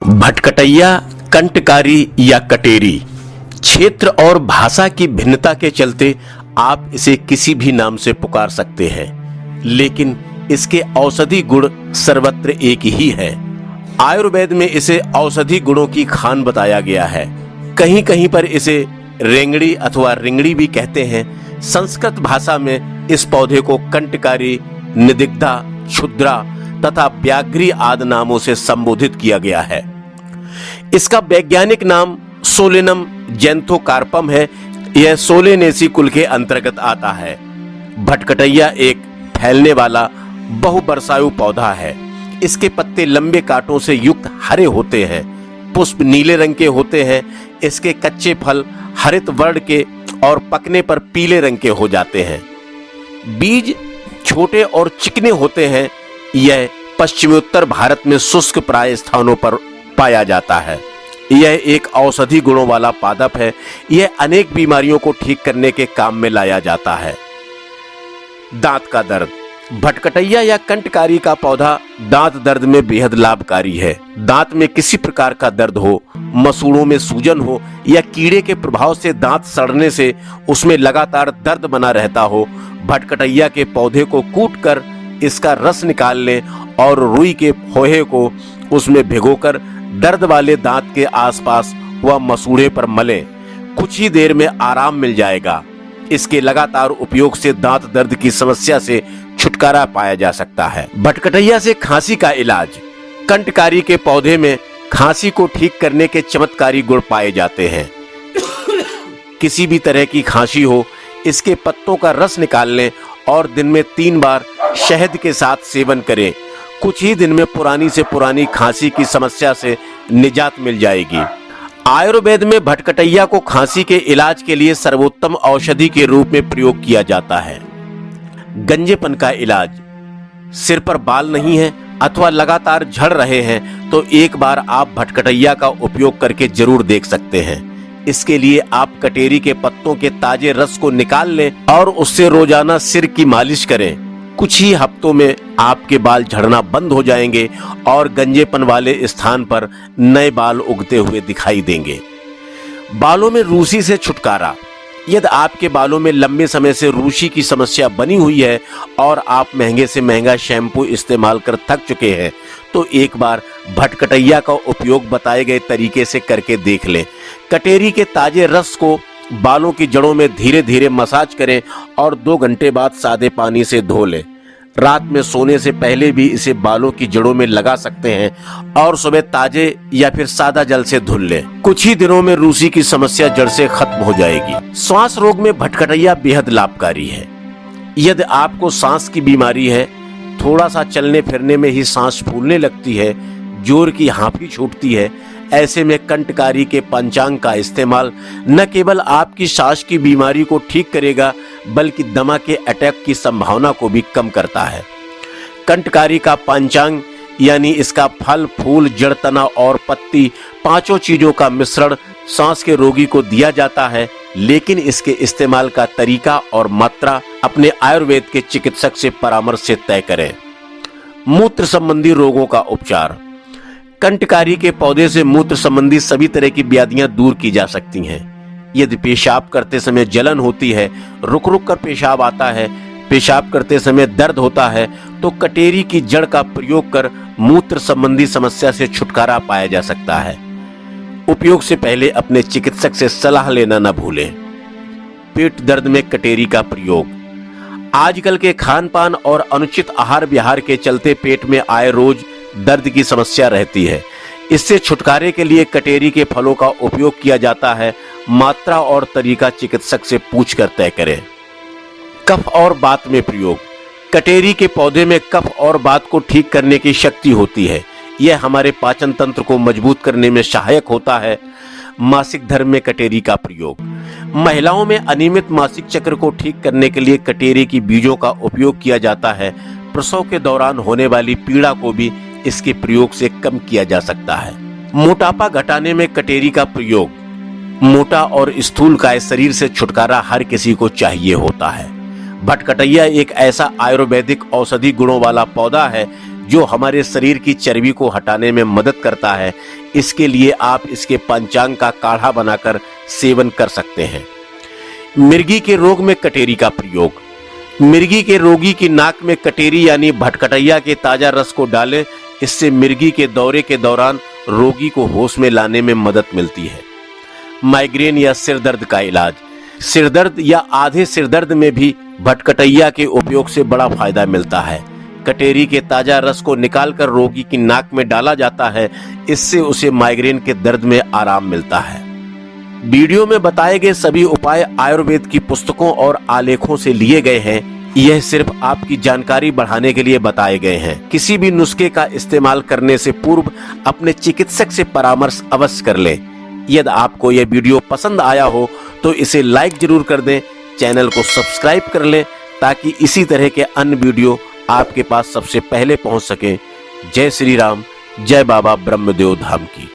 भटकटैया, कंटकारी या कटेरी क्षेत्र और भाषा की भिन्नता के चलते आप इसे किसी भी नाम से पुकार सकते हैं, लेकिन इसके औषधि गुण सर्वत्र एक ही है। आयुर्वेद में इसे औषधि गुणों की खान बताया गया है। कहीं कहीं पर इसे रेंगड़ी अथवा रिंगड़ी भी कहते हैं। संस्कृत भाषा में इस पौधे को कंटकारी, निदिग्धा, क्षुद्रा तथा व्याघ्री आदि नामों से संबोधित किया गया है। इसका वैज्ञानिक नाम सोलेनम जैंथोकार्पम है। यह सोलेनेसी कुल के अंतर्गत आता है। भटकटैया एक फैलने वाला बहुबरसायु पौधा है। इसके पत्ते लंबे कांटों से युक्त हरे होते हैं। पुष्प नीले रंग के होते हैं। इसके कच्चे फल हरित वर्ण के और पकने पर पीले रंग के हो जाते हैं। बीज छोटे और चिकने होते हैं। यह पश्चिमोत्तर भारत में शुष्क प्राय स्थानों पर पाया जाता है। यह एक औषधि गुणों वाला पादप है। यह अनेक बीमारियों को ठीक करने के काम में लाया जाता है। दांत का दर्द। भटकटैया या कंटकारी का पौधा दांत दर्द में बेहद लाभकारी है। दांत में किसी प्रकार का दर्द हो, मसूड़ों में सूजन हो या कीड़े के प्रभाव से दांत सड़ने से उसमें लगातार दर्द बना रहता हो, भटकटैया के पौधे को कूटकर इसका रस निकाल लें और रुई के फोहे को उसमें भिगोकर दर्द वाले दांत के आसपास व मसूड़े पर मलें। कुछ ही देर में आराम मिल जाएगा। इसके लगातार उपयोग से दांत दर्द की समस्या से छुटकारा पाया जा सकता है। भटकटैया से खांसी का इलाज। कंटकारी के पौधे में खांसी को ठीक करने के चमत्कारी गुण पाए जाते हैं। किसी भी तरह की खांसी हो, इसके पत्तों का रस निकाल लें और दिन में 3 बार शहद के साथ सेवन करें। कुछ ही दिन में पुरानी से पुरानी खांसी की समस्या से निजात मिल जाएगी। आयुर्वेद में भटकटैया को खांसी के इलाज के लिए सर्वोत्तम औषधि के रूप में प्रयोग किया जाता है। गंजेपन का इलाज। सिर पर बाल नहीं है अथवा लगातार झड़ रहे हैं तो एक बार आप भटकटैया का उपयोग करके जरूर देख सकते हैं। इसके लिए आप कटेरी के पत्तों के ताजे रस को निकाल लें और उससे रोजाना सिर की मालिश करें। कुछ ही हफ्तों में आपके बाल झड़ना बंद हो जाएंगे और गंजेपन वाले स्थान पर नए बाल उगते हुए दिखाई देंगे। बालों में रूसी से छुटकारा। यदि आपके बालों में लंबे समय से रूसी की समस्या बनी हुई है और आप महंगे से महंगा शैम्पू इस्तेमाल कर थक चुके हैं तो एक बार भटकटैया का उपयोग बताए गए तरीके से करके देख लें। कटेरी के ताजे रस को बालों की जड़ों में धीरे धीरे मसाज करें और 2 घंटे बाद सादे पानी से धो लें। रात में सोने से पहले भी इसे बालों की जड़ों में लगा सकते हैं और सुबह ताजे या फिर सादा जल से धुल लें। कुछ ही दिनों में रूसी की समस्या जड़ से खत्म हो जाएगी। श्वास रोग में भटकटैया बेहद लाभकारी है। यदि आपको सांस की बीमारी है, थोड़ा सा चलने फिरने में ही सांस फूलने लगती है, जोर की हांफी छूटती है, ऐसे में कंटकारी के पंचांग का इस्तेमाल न केवल आपकी सांस की बीमारी को ठीक करेगा बल्कि दमा के अटैक की संभावना को भी कम करता है। कंटकारी का पंचांग यानी इसका फल, फूल, जड़, तना और पत्ती 5 चीजों का मिश्रण सांस के रोगी को दिया जाता है, लेकिन इसके इस्तेमाल का तरीका और मात्रा अपने आयुर्वेद के चिकित्सक से परामर्श से तय करें। मूत्र संबंधी रोगों का उपचार। कंटकारी के पौधे से मूत्र संबंधी सभी तरह की व्याधियां दूर की जा सकती हैं। यदि पेशाब करते समय जलन होती है, रुक रुक कर पेशाब आता है, पेशाब करते समय दर्द होता है तो कटेरी की जड़ का प्रयोग कर मूत्र संबंधी समस्या से छुटकारा पाया जा सकता है। उपयोग से पहले अपने चिकित्सक से सलाह लेना न भूलें। पेट दर्द में कटेरी का प्रयोग। आजकल के खान पान और अनुचित आहार विहार के चलते पेट में आए रोज दर्द की समस्या रहती है। इससे छुटकारे के लिए कटेरी के फलों का उपयोग किया जाता है। मात्रा और तरीका चिकित्सक से पूछकर तय करें। कफ और बात में प्रयोग। कटेरी के पौधे में कफ और बात को ठीक करने की शक्ति होती है। यह हमारे पाचन तंत्र को मजबूत करने में सहायक होता है। मासिक धर्म में कटेरी का प्रयोग। महिलाओं में अनियमित मासिक चक्र को ठीक करने के लिए कटेरी की बीजों का उपयोग किया जाता है। प्रसव के दौरान होने वाली पीड़ा को भी इसके प्रयोग से कम किया जा सकता है। मोटापा घटाने में कटेरी का प्रयोग। मोटा और स्थूलकाय शरीर से छुटकारा हर किसी को चाहिए होता है। भटकटैया एक ऐसा आयुर्वेदिक औषधि गुणों वाला पौधा है जो हमारे शरीर की चर्बी को हटाने में मदद करता है। इसके लिए आप इसके पंचांग का काढ़ा बनाकर सेवन कर सकते हैं। मिर्गी के रोग में कटेरी का प्रयोग। मिर्गी के रोगी की नाक में कटेरी यानी भटकटैया के ताजा रस को डालें। इससे मिर्गी के दौरे के दौरान रोगी को होश में लाने में मदद मिलती है। माइग्रेन या सिर दर्द का इलाज। सिर दर्द या आधे सिर दर्द में भी भटकटैया के उपयोग से बड़ा फायदा मिलता है। कटेरी के ताजा रस को निकालकर रोगी की नाक में डाला जाता है। इससे उसे माइग्रेन के दर्द में आराम मिलता है। वीडियो में बताए गए सभी उपाय आयुर्वेद की पुस्तकों और आलेखों से लिए गए हैं। यह सिर्फ आपकी जानकारी बढ़ाने के लिए बताए गए हैं। किसी भी नुस्खे का इस्तेमाल करने से पूर्व अपने चिकित्सक से परामर्श अवश्य कर लें। यदि आपको यह वीडियो पसंद आया हो तो इसे लाइक जरूर कर दें, चैनल को सब्सक्राइब कर लें ताकि इसी तरह के अन्य वीडियो आपके पास सबसे पहले पहुंच सके। जय श्री राम, जय बाबा ब्रह्मदेव धाम की।